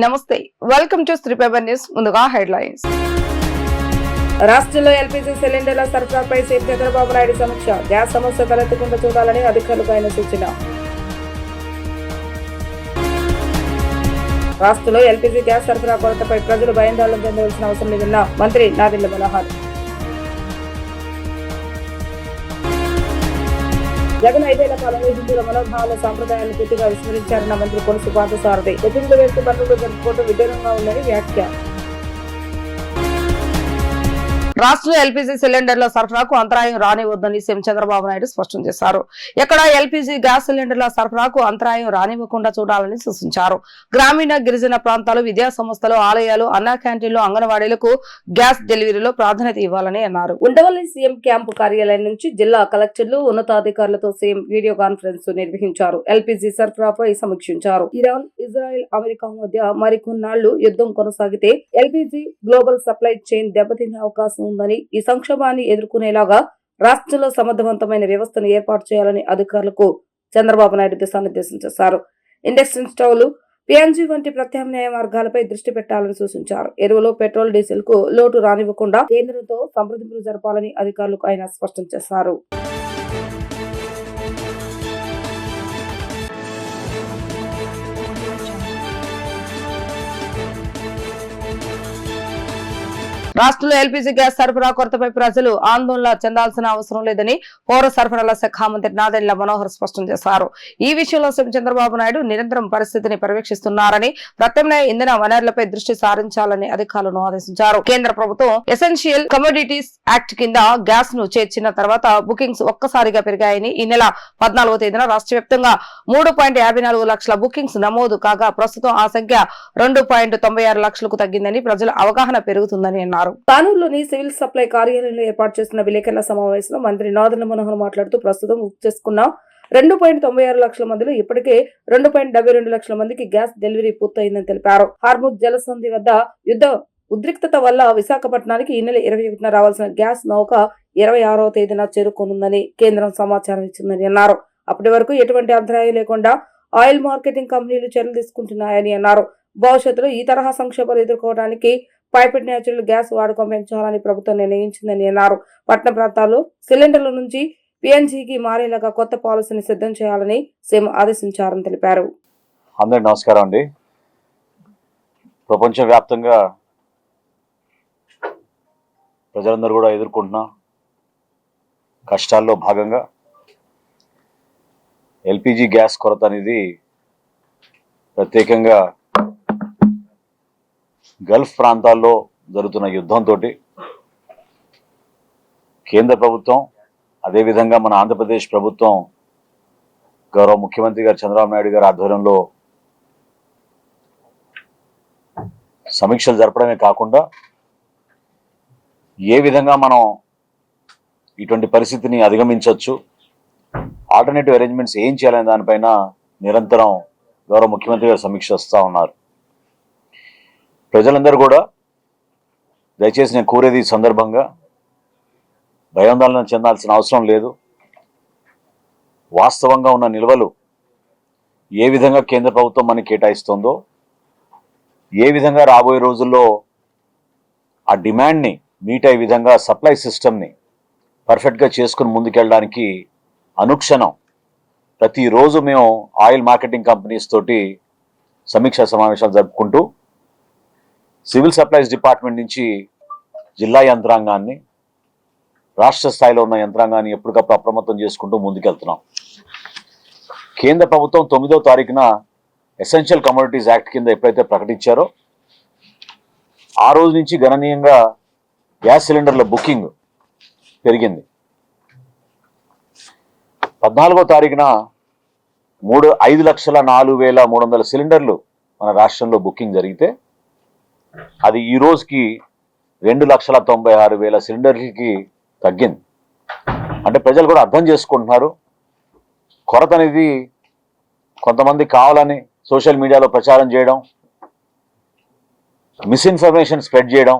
నమస్తే, welcome to Sri paper news. ముందుగా headlines. రాష్ట్రంలో ఎల్పీజీ సిలిండర్ల సరఫరాపై సీఎం చంద్రబాబు నాయుడు సమీక్ష. గ్యాస్ సమస్య తలెత్తకుండా చూడాలని అధికారులకు ఆయన సూచన. రాష్ట్రంలో ఎల్పీజీ గ్యాస్ సరఫరా కొరతపై ప్రజలు భయాందోళన చెందవలసిన అవసరం లేదన్న మంత్రి నాదెండ్ల మనోహర్. జగన్ 5 ఏళ్ల కాలంలో హిందువుల మనోభావాల సాంప్రదాయాలను పూర్తిగా విస్మరించారన్న మంత్రి కొలుసు పార్థసారథి. ఎన్నికల వ్యక్తి పనులు జరుపుకోవడం విడ్డూరంగా ఉందని వ్యాఖ్య. రాష్ట్రంలో ఎల్పీజీ సిలిండర్ల సరఫరాకు అంతరాయం రానివద్దని సీఎం చంద్రబాబు నాయుడు స్పష్టం చేశారు. ఎక్కడ ఎల్పీజీ గ్యాస్ సిలిండర్ల సరఫరాకు అంతరాయం రానివ్వకుండా చూడాలని సూచించారు. గ్రామీణ గిరిజన ప్రాంతాలు, విద్యా సంస్థలు, ఆలయాలు, అన్నా క్యాంటీన్లు, అంగన్వాడీలకు గ్యాస్ డెలివరీలో ప్రాధాన్యత ఇవ్వాలని అన్నారు. ఉండవల్లి సీఎం క్యాంపు కార్యాలయం నుంచి జిల్లా కలెక్టర్లు, ఉన్నతాధికారులతో సీఎం వీడియో కాన్ఫరెన్స్ నిర్వహించారు. ఎల్పీజీ సరఫరాపై సమీక్షించారు. ఇరాన్, ఇజ్రాయెల్, అమెరికా మధ్య మరికొన్నాళ్లు యుద్ధం కొనసాగితే ఎల్పీజీ గ్లోబల్ సప్లై చైన్ దెబ్బతినే అవకాశం ఉందని, ఈ సంక్షోభాన్ని ఎదుర్కొనేలాగా రాష్ట్రంలో సమర్థవంతమైన వ్యవస్థను ఏర్పాటు చేయాలని అధికారులకు చంద్రబాబు నాయుడు దిశానిర్దేశం చేశారు. ఇండక్షన్ స్టవ్లు, పిఎన్జీ వంటి ప్రత్యామ్నాయ మార్గాలపై దృష్టి పెట్టాలని సూచించారు. ఎరువులు, పెట్రోల్, డీజిల్ కు లోటు రానివ్వకుండా కేంద్రంతో సంప్రదింపులు జరపాలని అధికారులకు ఆయన స్పష్టం చేశారు. రాష్ట్రంలో ఎల్పీజీ గ్యాస్ సరఫరా కొరతపై ప్రజలు ఆందోళన చెందాల్సిన అవసరం లేదని పౌర సరఫరాల శాఖ మంత్రి నాదెండ్ల మనోహర్ స్పష్టం చేశారు. ఈ విషయంలో సీఎం చంద్రబాబు నాయుడు నిరంతరం పరిస్థితిని పర్యవేక్షిస్తున్నారని, ప్రత్యామ్నాయ ఇంధన వనరులపై దృష్టి సారించాలని అధికారులను ఆదేశించారు. కేంద్ర ప్రభుత్వం ఎసెన్షియల్ కమోడిటీస్ యాక్ట్ కింద గ్యాస్ ను చేర్చిన తర్వాత బుకింగ్స్ ఒక్కసారిగా పెరిగాయని, ఈ నెల 14వ తేదీన రాష్ట్ర వ్యాప్తంగా 3.54 లక్షల బుకింగ్స్ నమోదు కాగా ప్రస్తుతం ఆ సంఖ్య 2.96 లక్షలకు తగ్గిందని, ప్రజల అవగాహన పెరుగుతుందని అన్నారు. కానూరులోని సివిల్ సప్లై కార్యాలయంలో ఏర్పాటు చేసిన విలేకరుల సమావేశంలో మంత్రి నాదెండ్ల మనోహర్ మాట్లాడుతూ ప్రస్తుతం బుక్ చేసుకున్న 2.96 లక్షల మందిలో ఇప్పటికే 2.72 లక్షల మందికి గ్యాస్ డెలివరీ పూర్తయిందని తెలిపారు. హార్ముజ్ జలసంధి వద్ద యుద్ధ ఉద్రిక్తత వల్ల విశాఖపట్నానికి ఈ నెల 21న రావాల్సిన గ్యాస్ నౌక 26వ తేదీన చేరుకోనుందని కేంద్రం సమాచారం ఇచ్చిందని అన్నారు. అప్పటి వరకు ఎటువంటి అంతరాయం లేకుండా ఆయిల్ మార్కెటింగ్ కంపెనీలు చర్యలు తీసుకుంటున్నాయని అన్నారు. భవిష్యత్తులో ఈ తరహా సంక్షోభాలు ఎదుర్కోవడానికి పైపెట్ న్యాచురల్ గ్యాస్ వాడకం పెంచాలని ప్రభుత్వం నిర్ణయించిందని అన్నారు. పట్టణ ప్రాంతాల్లో సిలిండర్ల నుంచి పిఎన్జీకి మారేలాగా కొత్త పాలసీని సిద్ధం చేయాలని సీఎం ఆదేశించారని తెలిపారు. అందరికీ నమస్కారం అండి. ప్రపంచవ్యాప్తంగా ప్రజలందరూ కూడా ఎదుర్కొంటున్న కష్టాల్లో భాగంగా ఎల్పిజి గ్యాస్ కొరత అనేది ప్రత్యేకంగా గల్ఫ్ ప్రాంతాల్లో జరుగుతున్న యుద్ధంతో కేంద్ర ప్రభుత్వం, అదేవిధంగా మన ఆంధ్రప్రదేశ్ ప్రభుత్వం గౌరవ ముఖ్యమంత్రి గారు చంద్రబాబు నాయుడు గారి ఆధ్వర్యంలో సమీక్షలు జరపడమే కాకుండా ఏ విధంగా మనం ఇటువంటి పరిస్థితిని అధిగమించవచ్చు, ఆల్టర్నేటివ్ అరేంజ్మెంట్స్ ఏం చేయాలనే దానిపైన నిరంతరం గౌరవ ముఖ్యమంత్రి గారు సమీక్షిస్తూ ఉన్నారు. ప్రజలందరూ కూడా దయచేసి నేను కోరేది ఈ సందర్భంగా భయాందోళన చెందాల్సిన అవసరం లేదు. వాస్తవంగా ఉన్న నిల్వలు ఏ విధంగా కేంద్ర ప్రభుత్వం మనకి కేటాయిస్తుందో, ఏ విధంగా రాబోయే రోజుల్లో ఆ డిమాండ్ని మీట్ అయ్యే విధంగా సప్లై సిస్టమ్ని పర్ఫెక్ట్గా చేసుకుని ముందుకెళ్ళడానికి అనుక్షణం ప్రతిరోజు మేము ఆయిల్ మార్కెటింగ్ కంపెనీస్ తోటి సమీక్షా సమావేశాలు జరుపుకుంటూ సివిల్ సప్లైస్ డిపార్ట్మెంట్ నుంచి జిల్లా యంత్రాంగాన్ని, రాష్ట్ర స్థాయిలో ఉన్న యంత్రాంగాన్ని ఎప్పటికప్పుడు అప్రమత్తం చేసుకుంటూ ముందుకెళ్తున్నాం. కేంద్ర ప్రభుత్వం 9వ తారీఖున ఎసెన్షియల్ కమోడిటీస్ యాక్ట్ కింద ఎప్పుడైతే ప్రకటించారో ఆ రోజు నుంచి గణనీయంగా గ్యాస్ సిలిండర్ల బుకింగ్ పెరిగింది. 14వ తారీఖున 5,04,300 సిలిండర్లు మన రాష్ట్రంలో బుకింగ్ జరిగితే అది ఈ రోజుకి 2,96,000 సిలిండర్లకి తగ్గింది. అంటే ప్రజలు కూడా అర్థం చేసుకుంటున్నారు. కొరత అనేది కొంతమంది కావాలని సోషల్ మీడియాలో ప్రచారం చేయడం, మిస్ఇన్ఫర్మేషన్ స్ప్రెడ్ చేయడం,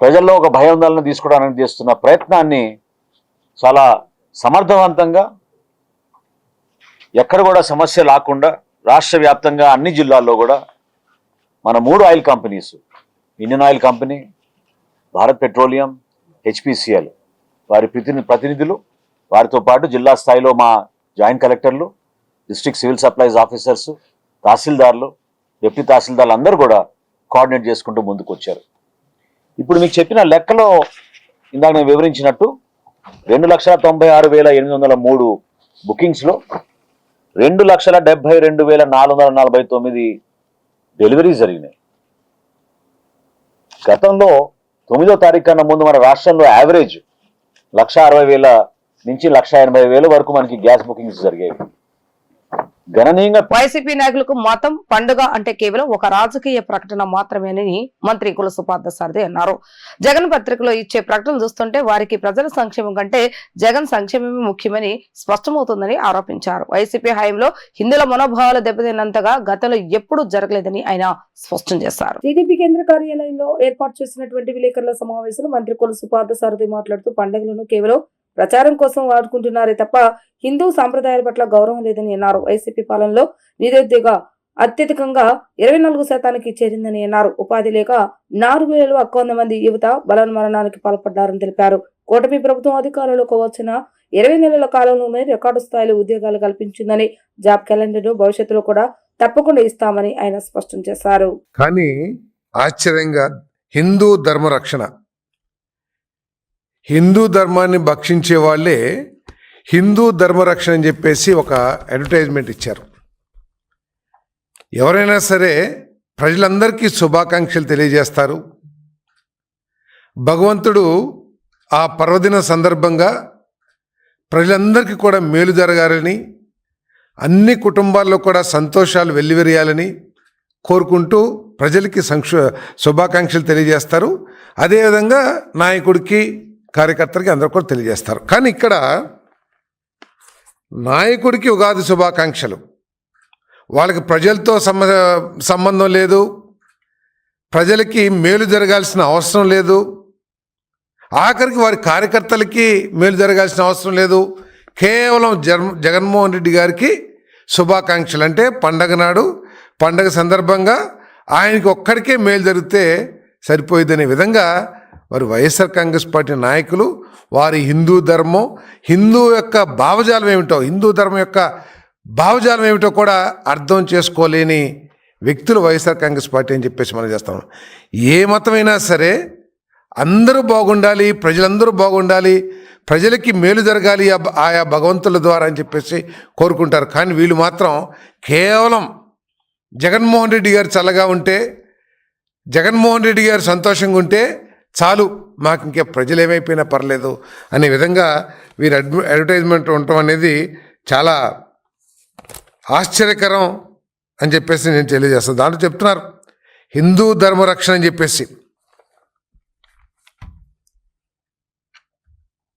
ప్రజల్లో ఒక భయాందోళన తీసుకోవడానికి చేస్తున్న ప్రయత్నాన్ని చాలా సమర్థవంతంగా ఎక్కడ కూడా సమస్య లేకుండా రాష్ట్ర వ్యాప్తంగా అన్ని జిల్లాల్లో కూడా మన 3 oil companies, Indian oil company, Bharat petroleum, HPCL, వారి ప్రతినిధులు, వారితో పాటు జిల్లా స్థాయిలో మా జాయింట్ కలెక్టర్లు, డిస్ట్రిక్ట్ సివిల్ సప్లైస్ ఆఫీసర్స్, తహసీల్దార్లు, డిప్యూటీ తహసీల్దార్లు అందరూ కూడా కోఆర్డినేట్ చేసుకుంటూ ముందుకు వచ్చారు. ఇప్పుడు మీకు చెప్పిన లెక్కలో ఇందాక నేను వివరించినట్టు 2,96,803 బుకింగ్స్లో 2,72,449 డెలివరీ జరిగినాయి. గతంలో 9వ తారీఖు కన్నా ముందు మన రాష్ట్రంలో యావరేజ్ 1,60,000 నుంచి 1,80,000 వరకు మనకి గ్యాస్ బుకింగ్స్ జరిగాయి. గణనీయంగా వైసీపీ నాయకులకు మతం పండుగ అంటే కేవలం ఒక రాజకీయ ప్రకటన మాత్రమేనని మంత్రి కులసు పార్థసారథి అన్నారు. జగన్ పత్రికలో ఇచ్చే ప్రకటన చూస్తుంటే వారికి ప్రజల సంక్షేమం కంటే జగన్ సంక్షేమమే ముఖ్యమని స్పష్టమవుతుందని ఆరోపించారు. వైసీపీ హయాంలో హిందువుల మనోభావాలు దెబ్బతిన్నంతగా గతంలో ఎప్పుడూ జరగలేదని ఆయన స్పష్టం చేశారు. టీడీపీ కేంద్ర కార్యాలయంలో ఏర్పాటు చేసినటువంటి విలేకరుల సమావేశంలో మంత్రి కులసు పార్థసారథి మాట్లాడుతూ పండుగలను కేవలం ప్రచారం కోసం వాడుకుంటున్నారే తప్ప హిందూ సాంప్రదాయాల పట్ల గౌరవం లేదని అన్నారు. వైసీపీ పాలనలో నిరుద్యోగ అత్యధికంగా 24% చేరిందని అన్నారు. ఉపాధి లేక 4,051 మంది యువత బలవన్మరణానికి పాల్పడ్డారని తెలిపారు. కూటమి ప్రభుత్వం అధికారంలోకి వచ్చిన 20 నెలల కాలంలోనే రికార్డు స్థాయిలో ఉద్యోగాలు కల్పించిందని, జాబ్ క్యాలెండర్ భవిష్యత్తులో కూడా తప్పకుండా ఇస్తామని ఆయన స్పష్టం చేశారు. కానీ ఆశ్చర్యంగా హిందూ ధర్మ రక్షణ, హిందూ ధర్మాన్ని భక్షించే వాళ్ళే హిందూ ధర్మ రక్షణ అని చెప్పేసి ఒక అడ్వర్టైజ్మెంట్ ఇచ్చారు. ఎవరైనా సరే ప్రజలందరికీ శుభాకాంక్షలు తెలియజేస్తారు. భగవంతుడు ఆ పర్వదిన సందర్భంగా ప్రజలందరికీ కూడా మేలు జరగాలని, అన్ని కుటుంబాల్లో కూడా సంతోషాలు వెల్లివిరియాలని కోరుకుంటూ ప్రజలకి శుభాకాంక్షలు తెలియజేస్తారు. అదేవిధంగా నాయకుడికి, కార్యకర్తలకి అందరూ కూడా తెలియజేస్తారు. కానీ ఇక్కడ నాయకుడికి ఉగాది శుభాకాంక్షలు, వాళ్ళకి ప్రజలతో సంబంధం లేదు, ప్రజలకి మేలు జరగాల్సిన అవసరం లేదు, ఆఖరికి వారి కార్యకర్తలకి మేలు జరగాల్సిన అవసరం లేదు. కేవలం జగన్మోహన్ రెడ్డి గారికి శుభాకాంక్షలు అంటే పండగ నాడు, పండగ సందర్భంగా ఆయనకి ఒక్కడికే మేలు జరిగితే సరిపోయిద్దనే విధంగా వారు వైఎస్ఆర్ కాంగ్రెస్ పార్టీ నాయకులు వారి హిందూ ధర్మం, హిందూ యొక్క భావజాలం ఏమిటో, హిందూ ధర్మం యొక్క భావజాలం ఏమిటో కూడా అర్థం చేసుకోలేని వ్యక్తులు వైఎస్ఆర్ కాంగ్రెస్ పార్టీ అని చెప్పేసి మనం చేస్తాం. ఏ మతమైనా సరే అందరూ బాగుండాలి, ప్రజలందరూ బాగుండాలి, ప్రజలకి మేలు జరగాలి ఆయా భగవంతుల ద్వారా అని చెప్పేసి కోరుకుంటారు. కానీ వీళ్ళు మాత్రం కేవలం జగన్మోహన్ రెడ్డి గారు చల్లగా ఉంటే, జగన్మోహన్ రెడ్డి గారు సంతోషంగా ఉంటే చాలు, మాకు ఇంకే ప్రజలు ఏమైపోయినా పర్లేదు అనే విధంగా వీరి అడ్వర్టైజ్మెంట్ ఉండటం అనేది చాలా ఆశ్చర్యకరం అని చెప్పేసి నేను తెలియజేస్తాను. దాంట్లో చెప్తున్నారు హిందూ ధర్మ రక్షణ అని చెప్పేసి.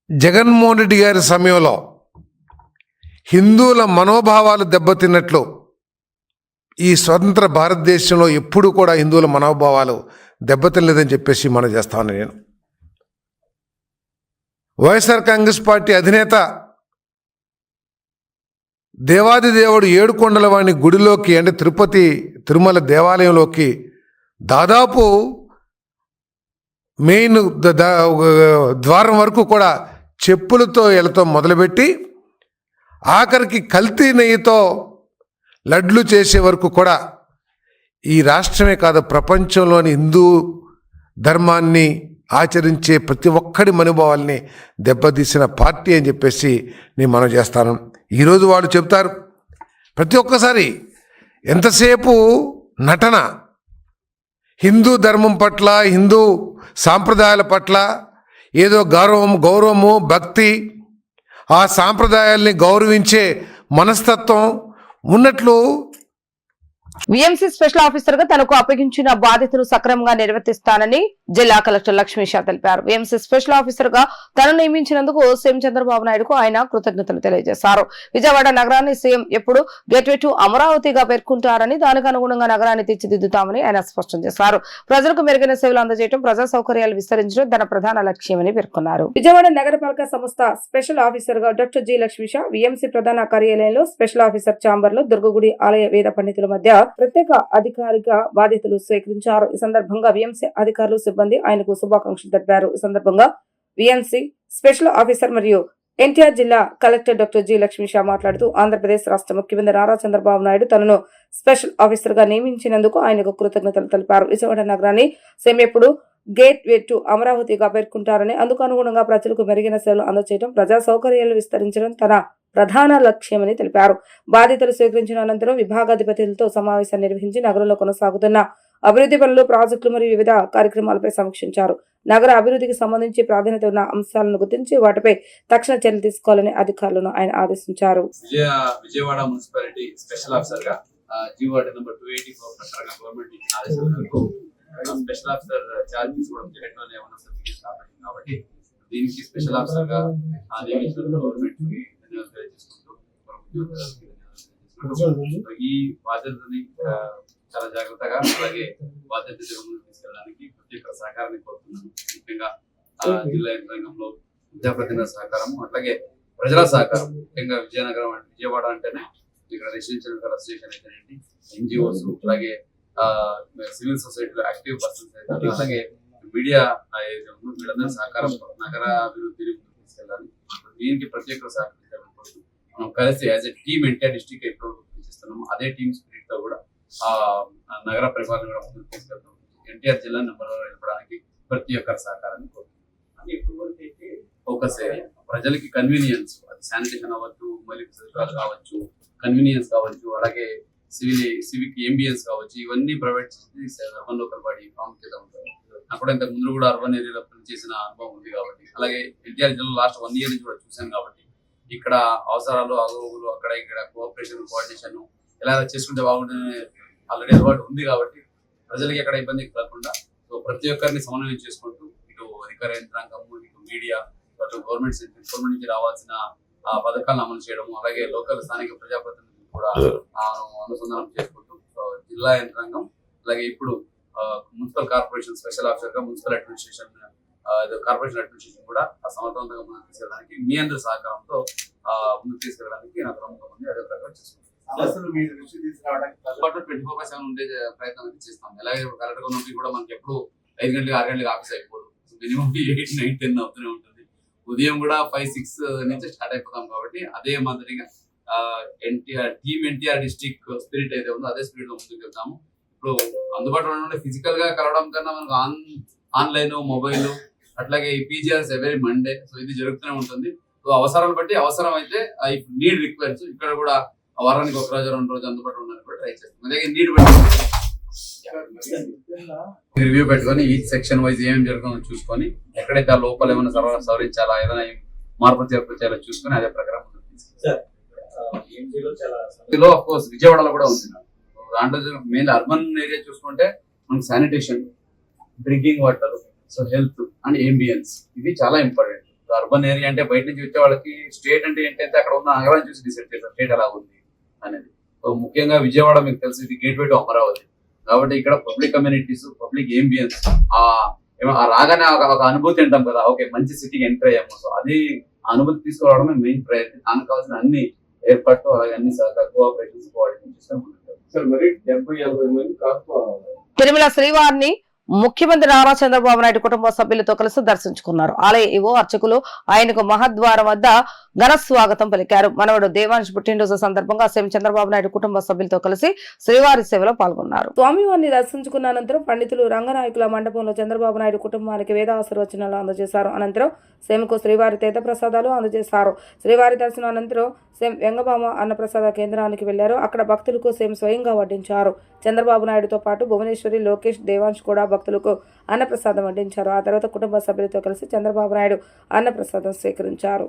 జగన్మోహన్ రెడ్డి గారి సమయంలో హిందువుల మనోభావాలు దెబ్బతిన్నట్లు ఈ స్వతంత్ర భారతదేశంలో ఎప్పుడూ కూడా హిందువుల మనోభావాలు దెబ్బతినలేదని చెప్పేసి మనం చేస్తాను. నేను వైఎస్ఆర్ కాంగ్రెస్ పార్టీ అధినేత దేవాది దేవుడు ఏడుకొండల వాణి గుడిలోకి అంటే తిరుపతి తిరుమల దేవాలయంలోకి దాదాపు మెయిన్ ద్వారం వరకు కూడా చెప్పులతో ఎలతో మొదలుపెట్టి ఆఖరికి కల్తీ నెయ్యితో లడ్లు చేసే వరకు కూడా ఈ రాష్ట్రమే కాదు ప్రపంచంలోని హిందూ ధర్మాన్ని ఆచరించే ప్రతి ఒక్కడి మనోభావాల్ని దెబ్బతీసిన పార్టీ అని చెప్పేసి నేను మనం చేస్తాను. ఈరోజు వాళ్ళు చెప్తారు ప్రతి ఒక్కసారి ఎంతసేపు నటన, హిందూ ధర్మం పట్ల, హిందూ సాంప్రదాయాల పట్ల ఏదో గౌరవము, భక్తి, ఆ సాంప్రదాయాల్ని గౌరవించే మనస్తత్వం ఉన్నట్లు విఎంసీ స్పెషల్ ఆఫీసర్ గా తనకు అప్పగించిన బాధ్యతను సక్రమంగా నిర్వర్తిస్తానని జిల్లా కలెక్టర్ లక్ష్మీ షా తెలిపారు. విఎంసీ స్పెషల్ ఆఫీసర్ గా తనను నియమించినందుకు సీఎం చంద్రబాబు నాయుడుకు ఆయన కృతజ్ఞతలు తెలియజేశారు. విజయవాడ నగరాన్ని సీఎం ఎప్పుడు గేట్వే టు అమరావతిగా పేర్కొంటారని, దానికి అనుగుణంగా నగరాన్ని తీర్చిదిద్దుతామని ఆయన స్పష్టం చేశారు. ప్రజలకు మెరుగైన సేవలు అందజేయడం, ప్రజా సౌకర్యాలు విస్తరించడం తన ప్రధాన లక్ష్యమని పేర్కొన్నారు. విజయవాడ నగరపాలక సంస్థ స్పెషల్ ఆఫీసర్ గా doctor G Lakshmi Shah VMC ప్రధాన కార్యాలయంలో స్పెషల్ ఆఫీసర్ ఛాంబర్ లో దుర్గగుడి ఆలయ వేద పండితుల మధ్య ప్రత్యేక అధికారిగా బాధ్యతలు స్వీకరించారు. ఈ సందర్భంగా విఎంసీ అధికారులు సిబ్బంది ఆయనకు శుభాకాంక్షలు తెలిపారు. ఈ సందర్భంగా విఎంసీ స్పెషల్ ఆఫీసర్ మరియు ఎన్టీఆర్ జిల్లా collector doctor G Lakshmi Shah మాట్లాడుతూ ఆంధ్రప్రదేశ్ రాష్ట్ర ముఖ్యమంత్రి నారా చంద్రబాబు నాయుడు తనను స్పెషల్ ఆఫీసర్ గా నియమించినందుకు ఆయనకు కృతజ్ఞతలు తెలిపారు. విజయవాడ నగరాన్ని సీఎం ఎప్పుడు గేట్ వే టు అమరావతిగా పేర్కొంటారని, అందుకు అనుగుణంగా ప్రజలకు మెరుగైన సేవలు అందజేయడం, ప్రజా సౌకర్యాలు విస్తరించడం తన ప్రధాన లక్ష్యమని తెలిపారు. బాధ్యతలు స్వీకరించిన అనంతరం విభాగాధిపతులతో సమావేశం నిర్వహించి నగరంలో కొనసాగుతున్న అభివృద్ధి పనులు, ప్రాజెక్టులు మరియు వివిధ కార్యక్రమాలపై సమీక్షించారు. నగర అభివృద్ధికి సంబంధించి ప్రాధాన్యత ఉన్న అంశాలను గుర్తించి వాటిపై తక్షణ చర్యలు తీసుకోవాలని అధికారులను ఆయన ఆదేశించారు. విజయవాడ మున్సిపాలిటీ స్పెషల్ ఆఫీసర్ గా జీవో నెంబర్ 284 ప్రకారం గవర్నమెంట్ ఇచ్చిన ఆదేశాల మేరకు స్పెషల్ ఆఫీసర్ చార్జ్ తీసుకోవడం జగన్లోనే ఉన్న సబ్జెక్ట్ కాబట్టి దీనికి స్పెషల్ ఆఫీసర్ గా నియమించిన గవర్నమెంట్ కి ధన్యవాదాలు తెలియజేసుకుంటూ ఈ బాధ్యతని చాలా జాగ్రత్తగా అలాగే బాధ్యత తీసుకెళ్ళడానికి ప్రత్యేక సహకారాన్ని కోరుతున్నాను. ముఖ్యంగా జిల్లా యంత్రాంగంలో ప్రజాప్రతినిధుల సహకారం, అట్లాగే ప్రజల సహకారం. ముఖ్యంగా విజయవాడ అంటేనే ఇక్కడ రెసిడెన్షియల్ కన్స్ట్రక్షన్ అయితేనండి, ఎన్జిఓస్, అలాగే సివిల్ సొసైటీలో యాక్టివ్ పర్సన్స్ అయితే, అలాగే మీడియా వీళ్ళందరూ సహకారం నగర అభివృద్ధిని తీసుకెళ్ళాలి. దీనికి ప్రత్యేక సహకరించాలని కోరుతూ మనం కలిసి as a team NTR district ఎప్పుడు పనిచేస్తున్నాము అదే టీమ్ స్పిరిట్ తో కూడా నగర పరిపాలన కూడా ముందుకు తీసుకెళ్తాం. ఎన్టీఆర్ జిల్లా నెంబర్ 1 నిలపడానికి ప్రతి ఒక్కరి సహకారాన్ని కోరుతుంది. ఫోకస్ ఏరియా ప్రజలకి కన్వీనియన్స్, అది శానిటేషన్ అవ్వచ్చు, మౌలిక సదుపాయాలు కావచ్చు, కన్వీనియన్స్ కావచ్చు, అలాగే సివిక్ ఎంబియన్స్ కావచ్చు, ఇవన్నీ ప్రొవైడ్ చేసి అర్బన్ లోకల్ బాడీ ప్రాముఖ్యత ఉంటుంది. అక్కడ ఇంతకు ముందు కూడా అర్బన్ ఏరియాలో పనిచేసిన అనుభవం ఉంది కాబట్టి, అలాగే ఎన్టీఆర్ జిల్లా లాస్ట్ 1 year నుంచి కూడా చూశాను కాబట్టి ఇక్కడ అవసరాలు, అగోగులు, అక్కడ ఇక్కడ కోఆపరేషన్, కోఆర్డినేషన్ ఎలా చేసుకుంటే బాగుంటుంది ఆల్రెడీ అలవాటు ఉంది కాబట్టి ప్రజలకి ఎక్కడ ఇబ్బంది కలగకుండా ప్రతి ఒక్కరిని సమన్వయం చేసుకుంటూ ఇటు అధికార యంత్రాంగం, ఇటు మీడియా, అటు గవర్నమెంట్ నుంచి రావాల్సిన పథకాలను అమలు చేయడం, అలాగే లోకల్ స్థానిక ప్రజాప్రతినిధులు కూడా అనుసంధానం చేసుకుంటూ జిల్లా యంత్రాంగం, అలాగే ఇప్పుడు మున్సిపల్ కార్పొరేషన్ స్పెషల్ ఆఫీసర్ గా మున్సిపల్ అడ్మినిస్ట్రేషన్, కార్పొరేషన్ అడ్మినిస్ట్రేషన్ కూడా సమర్థవంతంగా ముందుకు తీసుకెళ్ళడానికి మీ అందరి సహకారంతో ముందుకు తీసుకెళ్ళడానికి నాకు నమ్మకం ఉంది. అదే ప్రకారం చేసుకుంటాం. 24/7 ఉండే ప్రయత్నం అయితే చేస్తాం. ఎలాగే కరెక్ట్గా ఉన్నప్పుడు కూడా మనకి ఎప్పుడు 5 గంటలకు 6 గంటలకు ఆఫీస్ అయిపోదు. మినిమం 8, 9, 10 అవుతూనే ఉంటుంది. ఉదయం కూడా 5, 6 నుంచి స్టార్ట్ అయిపోతాం కాబట్టి అదే మాదిరిగా ఎన్టీఆర్ డిస్ట్రిక్ట్ స్పిరిట్ అయితే ఉందో అదే స్పిరిట్ లో ముందుకు వెళ్తాము. ఇప్పుడు అందుబాటులో ఉండే ఫిజికల్ గా కలవడం కన్నా మనకు ఆన్లైన్, మొబైల్, అట్లాగే ఈ పీజీఆర్స్ ఎవరీ మండే, సో ఇది జరుగుతూనే ఉంటుంది. సో అవసరాన్ని బట్టి అవసరం అయితే నీడ్ రిక్వైర్స్ ఇక్కడ కూడా వారానికి 1 రోజు 2 రోజు అందుబాటులో ఉండడానికి కూడా ట్రై చేస్తాం. అలాగే నీడ్ బట్టి రివ్యూ పెట్టుకొని ఈచ్ సెక్షన్ వైజ్ ఏమేమి జరుగుతుందో చూసుకొని ఎక్కడైతే ఆ లోపల ఏమైనా సవరించాలా, ఏదైనా మార్పు చేర్పు చేయాలో చూసుకొని అదే ప్రకారం ఆఫ్ కోర్స్ విజయవాడలో కూడా ఉంది. దాంట్లో మెయిన్ అర్బన్ ఏరియా చూసుకుంటే మనకి sanitation, drinking water, so health and ambience ఇవి చాలా ఇంపార్టెంట్. అర్బన్ ఏరియా అంటే బయట నుంచి వచ్చే వాళ్ళకి స్టేట్ అంటే ఏంటంటే అక్కడ ఉన్న నగరాన్ని చూసి డిసైడ్ చేస్తారు స్టేట్ ఎలా ఉంది అనేది. సో ముఖ్యంగా విజయవాడ మీకు తెలుసు ఇది గేట్వే టు అమరావతి కాబట్టి ఇక్కడ పబ్లిక్ కమ్యూనిటీస్, పబ్లిక్ ఎంబియన్స్ రాగానే ఒక అనుభూతి అంటాం కదా, ఓకే మంచి సిటీకి ఎంటర్ అయ్యాము. సో అది అనుభూతి తీసుకురావడమే మెయిన్ ప్రయత్నం. దానికి కావాల్సిన అన్ని ఏర్పాట్లు, అలాగే అన్ని కోఆపరేషన్స్, కోఆర్డినేషన్ చేస్తాం. తిరుమల శ్రీవారిని ముఖ్యమంత్రి నారా చంద్రబాబు నాయుడు కుటుంబ సభ్యులతో కలిసి దర్శించుకున్నారు. ఆలయ ఈవో అర్చకులు ఆయనకు మహద్వారం వద్ద ఘన స్వాగతం పలికారు. మనవడు దేవాంశ్ పుట్టినరోజు సందర్భంగా సీఎం చంద్రబాబు నాయుడు కుటుంబ సభ్యులతో కలిసి శ్రీవారి సేవలో పాల్గొన్నారు. స్వామివారిని దర్శించుకున్న అనంతరం పండితులు, రంగనాయకుల మండపంలో చంద్రబాబు నాయుడు కుటుంబానికి వేదాశీర్వచనాలు అందజేశారు. అనంతరం సీఎంకు శ్రీవారి తీర్థ ప్రసాదాలు అందజేశారు. శ్రీవారి దర్శనం అనంతరం సీఎం వెంగబామ అన్నప్రసాద కేంద్రానికి వెళ్లారు. అక్కడ భక్తులకు సీఎం స్వయంగా వడ్డించారు. చంద్రబాబు నాయుడుతో పాటు భువనేశ్వరి, లోకేష్, దేవాంశ్ కూడా భక్తులకు అన్నప్రసాదం వడ్డించారు. ఆ తర్వాత కుటుంబ సభ్యులతో కలిసి చంద్రబాబు నాయుడు అన్నప్రసాదం స్వీకరించారు.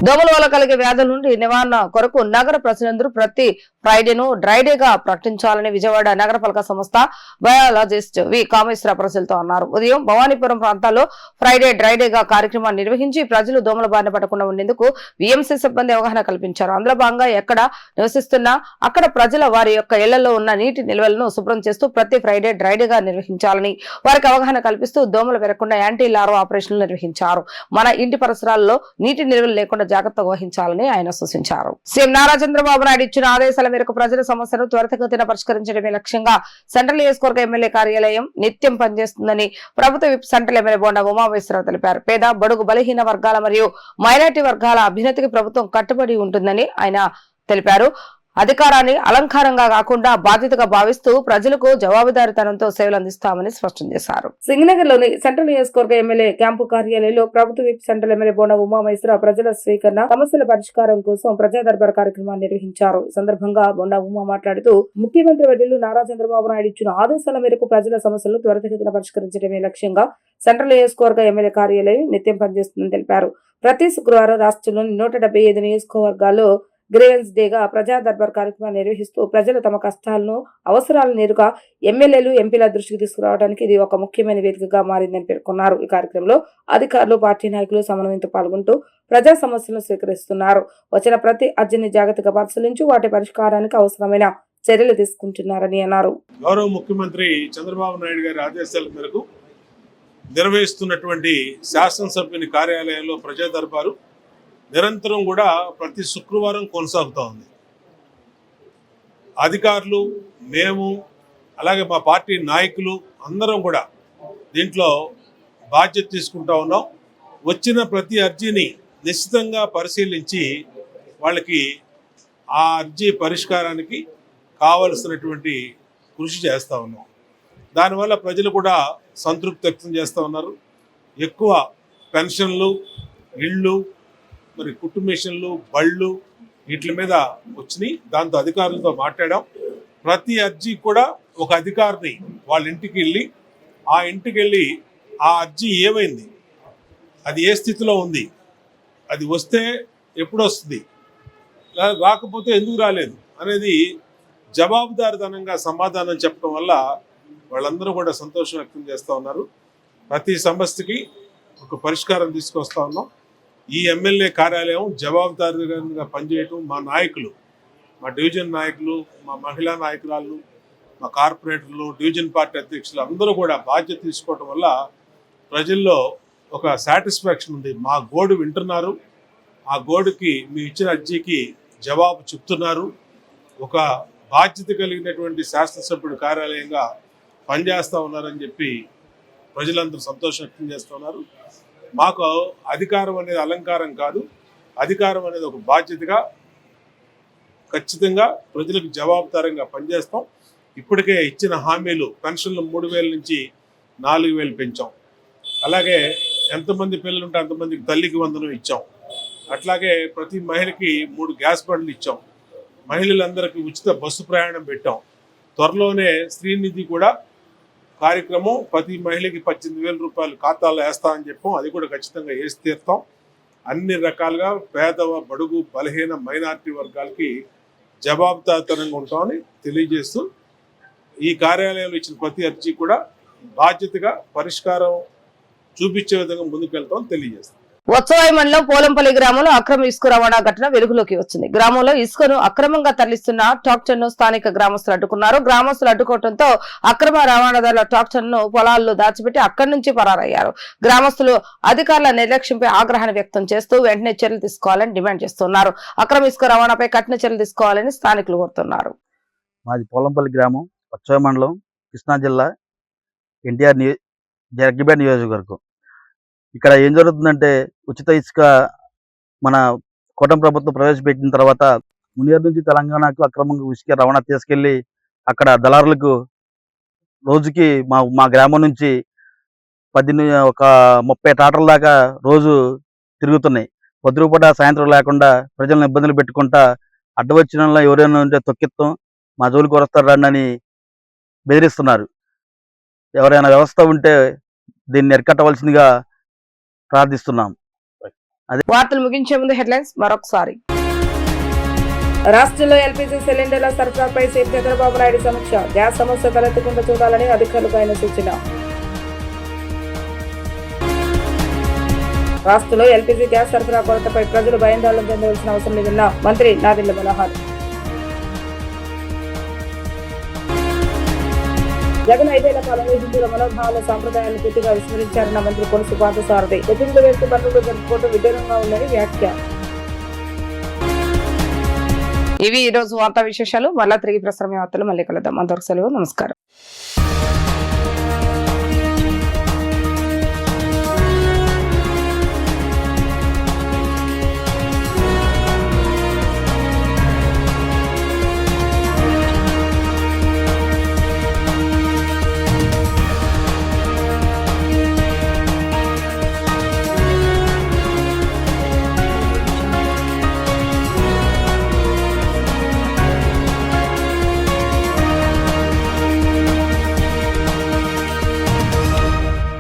దోమల వల్ల కలిగే వ్యాధుల నుండి నివారణ కొరకు నగర ప్రజలందరూ ప్రతి ఫ్రైడేను డ్రైడేగా ప్రకటించాలని విజయవాడ నగరపాలక సంస్థ బయాలజిస్ట్ వి కామేశ్వర ప్రజలతో అన్నారు. ఉదయం భవానీపురం ప్రాంతాల్లో ఫ్రైడే డ్రైడేగా కార్యక్రమాన్ని నిర్వహించి ప్రజలు దోమల బారిన పడకుండా ఉండేందుకు విఎంసీ సిబ్బంది అవగాహన కల్పించారు. అందులో భాగంగా ఎక్కడ నివసిస్తున్నా అక్కడ ప్రజల వారి యొక్క ఇళ్లలో ఉన్న నీటి నిల్వలను శుభ్రం చేస్తూ ప్రతి ఫ్రైడే డ్రైడేగా నిర్వహించాలని వారికి అవగాహన కల్పిస్తూ దోమలు పెరగకుండా యాంటీ లార్వా ఆపరేషన్లు నిర్వహించారు. మన ఇంటి పరిసరాల్లో నీటి నిల్వలు లేకుండా జాగ్రత్త వహించాలని ఆయన సూచించారు. సీఎం నారా చంద్రబాబు నాయుడు ఇచ్చిన ఆదేశాల మేరకు ప్రజల సమస్యను త్వరితగతిన పరిష్కరించడమే లక్ష్యంగా సెంట్రల్ నియోజకవర్గ ఎమ్మెల్యే కార్యాలయం నిత్యం పనిచేస్తుందని ప్రభుత్వ whip central MLA Bonda Umamaheswararao తెలిపారు. పేద బడుగు బలహీన వర్గాల మరియు మైనారిటీ వర్గాల అభ్యున్నతికి ప్రభుత్వం కట్టుబడి ఉంటుందని ఆయన తెలిపారు. అధికారాన్ని అలంకారంగా కాకుండా బాధ్యతగా భావిస్తూ ప్రజలకు జవాబుదారీతనంతో సేవలు అందిస్తామని స్పష్టం చేశారు. సింగనగర్ లోని సెంట్రల్ నియోజకవర్గ ఎమ్మెల్యే క్యాంపు కార్యాలయంలో ప్రభుత్వ whip central MLA Bonda Umamaheswararao ప్రజల స్వీకరణ సమస్యల పరిష్కారం కోసం ప్రజా దర్బార్ కార్యక్రమాన్ని నిర్వహించారు. ఈ సందర్భంగా బోండా ఉమా మాట్లాడుతూ ముఖ్యమంత్రి వర్యులు నారా చంద్రబాబు నాయుడు ఇచ్చిన ఆదేశాల మేరకు ప్రజల సమస్యలను త్వరితగతిన పరిష్కరించడమే లక్ష్యంగా సెంట్రల్ నియోజకవర్గ ఎమ్మెల్యే కార్యాలయం నిత్యం పనిచేస్తుందని తెలిపారు. ప్రతి శుక్రవారం రాష్ట్రంలోని 175 నియోజకవర్గాల్లో గ్రీవెన్స్ డేగా ప్రజా దర్బార్ కార్యక్రమాన్ని నిర్వహిస్తూ ప్రజలు తమ కష్టాలను అవసరాలను నేరుగా ఎమ్మెల్యేలు ఎంపీల దృష్టికి తీసుకురావడానికి ఇది ఒక ముఖ్యమైన వేదికగా మారిందని పేర్కొన్నారు. ఈ కార్యక్రమంలో అధికారులు పార్టీ నాయకులు సమన్వయంతో పాల్గొంటూ ప్రజా సమస్యలను స్వీకరిస్తున్నారు. వచ్చిన ప్రతి అర్జీని జాగ్రత్తగా పరిశీలించి వాటి పరిష్కారానికి అవసరమైన చర్యలు తీసుకుంటున్నారని అన్నారు. గౌరవ ముఖ్యమంత్రి చంద్రబాబు నాయుడు గారి ఆదేశాల మేరకు నిర్వహిస్తున్నటువంటి శాసనసభ్యుని కార్యాలయంలో ప్రజా దర్బారు నిరంతరం కూడా ప్రతి శుక్రవారం కొనసాగుతూ ఉంది. అధికారులు, మేము, అలాగే మా పార్టీ నాయకులు అందరం కూడా దీంట్లో బాధ్యత తీసుకుంటా ఉన్నాం. వచ్చిన ప్రతి అర్జీని నిశ్చితంగా పరిశీలించి వాళ్ళకి ఆ అర్జీ పరిష్కారానికి కావలసినటువంటి కృషి చేస్తూ ఉన్నాం. దానివల్ల ప్రజలు కూడా సంతృప్తి వ్యక్తం చేస్తూ ఉన్నారు. ఎక్కువ పెన్షన్లు, ఇళ్ళు, మరి కుటుంబేషన్లు, బళ్ళు వీటి మీద వచ్చినాయి. దాంతో అధికారులతో మాట్లాడాం. ప్రతి అర్జీ కూడా ఒక అధికారిని వాళ్ళ ఇంటికి వెళ్ళి ఆ అర్జీ ఏమైంది, అది ఏ స్థితిలో ఉంది, అది వస్తే ఎప్పుడు వస్తుంది, రాకపోతే ఎందుకు రాలేదు అనేది జవాబుదారితనంగా సమాధానం చెప్పడం వల్ల వాళ్ళందరూ కూడా సంతోషం వ్యక్తం చేస్తూ ఉన్నారు. ప్రతి సమస్యకి ఒక పరిష్కారం తీసుకొస్తా ఉన్నాం. ఈ ఎమ్మెల్యే కార్యాలయం జవాబుదారీగా పనిచేయటం మా నాయకులు, మా డివిజన్ నాయకులు, మా మహిళా నాయకురాళ్ళు, మా కార్పొరేటర్లు, డివిజన్ పార్టీ అధ్యక్షులు అందరూ కూడా బాధ్యత తీసుకోవటం వల్ల ప్రజల్లో ఒక సాటిస్ఫాక్షన్ ఉంది. మా గోడు వింటున్నారు, ఆ గోడుకి మీ ఇచ్చిన అర్జీకి జవాబు చెప్తున్నారు. ఒక బాధ్యత కలిగినటువంటి శాసనసభ్యుడు కార్యాలయంగా పనిచేస్తూ ఉన్నారని చెప్పి ప్రజలందరూ సంతోషం వ్యక్తం చేస్తున్నారు. మాకు అధికారం అనేది అలంకారం కాదు, అధికారం అనేది ఒక బాధ్యతగా ఖచ్చితంగా ప్రజలకు జవాబుదారంగా పనిచేస్తాం. ఇప్పటికే ఇచ్చిన హామీలు పెన్షన్లు 3,000 నుంచి 4,000 పెంచాం. అలాగే ఎంతమంది పిల్లలు ఉంటే అంతమందికి తల్లికి వందనం ఇచ్చాం. అట్లాగే ప్రతి మహిళకి 3 గ్యాస్ బండ్లు ఇచ్చాం. మహిళలందరికీ ఉచిత బస్సు ప్రయాణం పెట్టాం. త్వరలోనే శ్రీనిధి కూడా కార్యక్రమం ప్రతి మహిళకి 18,000 రూపాయలు ఖాతాలో వేస్తామని చెప్పాం. అది కూడా ఖచ్చితంగా వేసి తీరుతాం. అన్ని రకాలుగా పేద, బడుగు, బలహీన, మైనారిటీ వర్గాలకి జవాబుదారీతనంగా ఉంటామని తెలియజేస్తూ ఈ కార్యాలయంలో ఇచ్చిన ప్రతి అర్జీ కూడా బాధ్యతగా పరిష్కారం చూపించే విధంగా ముందుకెళ్తామని తెలియజేస్తాం. ఉత్సవాయి మండలం పోలంపల్లి గ్రామంలో అక్రమ ఇసుక రవాణా ఘటన వెలుగులోకి వచ్చింది. గ్రామంలో ఇసుకను అక్రమంగా తరలిస్తున్న ట్రాక్టర్ ను స్థానిక గ్రామస్తులు అడ్డుకున్నారు. గ్రామస్తులు అడ్డుకోవడంతో అక్రమ రవాణాదారుల ట్రాక్టర్ ను పొలాల్లో దాచిపెట్టి అక్కడి నుంచి పరారయ్యారు. గ్రామస్తులు అధికారుల నిర్లక్ష్యంపై ఆగ్రహాన్ని వ్యక్తం చేస్తూ వెంటనే చర్యలు తీసుకోవాలని డిమాండ్ చేస్తున్నారు. అక్రమ ఇసుక రవాణాపై కఠిన చర్యలు తీసుకోవాలని స్థానికులు కోరుతున్నారు. మాది పోలంపల్లి గ్రామం, ఉత్సవాయి మండలం, కృష్ణా జిల్లా, ఎన్టీఆర్ జగ్గిపేట నియోజకవర్గం. ఇక్కడ ఏం జరుగుతుందంటే ఉచిత ఇసుక మన కూటమి ప్రభుత్వం ప్రవేశపెట్టిన తర్వాత మునియర్ నుంచి తెలంగాణకు అక్రమంగా ఇసుక రవాణా తీసుకెళ్లి అక్కడ దళారులకు రోజుకి మా గ్రామం నుంచి 30 ట్రాక్టర్ల దాకా రోజు తిరుగుతున్నాయి. పొద్దుపూట సాయంత్రం లేకుండా ప్రజలను ఇబ్బందులు పెట్టుకుంటా అడ్డు వచ్చిన ఎవరైనా ఉంటే తొక్కిస్తాం, మా జోలికి వస్తారని బెదిరిస్తున్నారు. ఎవరైనా వ్యవస్థ ఉంటే దీన్ని ఎరకట్టవలసిందిగా ప్రార్థిస్తున్నాం. వార్తలు ముగించే ముందు హెడ్లైన్స్ మరొకసారి. రాష్ట్రంలో ఎల్పీజీ సిలిండర్ల సరఫరాపై సీఎం చంద్రబాబు నాయుడు సమీక్ష. గ్యాస్ సమస్య తలెత్తకుండా చూడాలని అధికారులకు ఆయన సూచన. రాష్ట్రంలో ఎల్పీజీ గ్యాస్ సరఫరా కొరతపై ప్రజలు భయాందోళన చెందవలసిన అవసరం లేదన్న మంత్రి నాదెండ్ల మనోహర్. జగన్ 5 ఏళ్ల కాలంలో హిందువుల మనోభావాల సాంప్రదాయాలను పూర్తిగా విస్మరించారన్న మంత్రి కొలుసు పార్థసారథి. ఎత్తింపులు వేస్తూ పనులు జరుపుకోవడం విడ్డూరంగా ఉందని వ్యాఖ్య. ఇవి ఈ రోజు వార్తా విశేషాలు. మళ్ళా తిరిగి ప్రసారం వార్తలు మళ్ళీ కలుద్దాం. అంతవరకు సెలవు. నమస్కారం.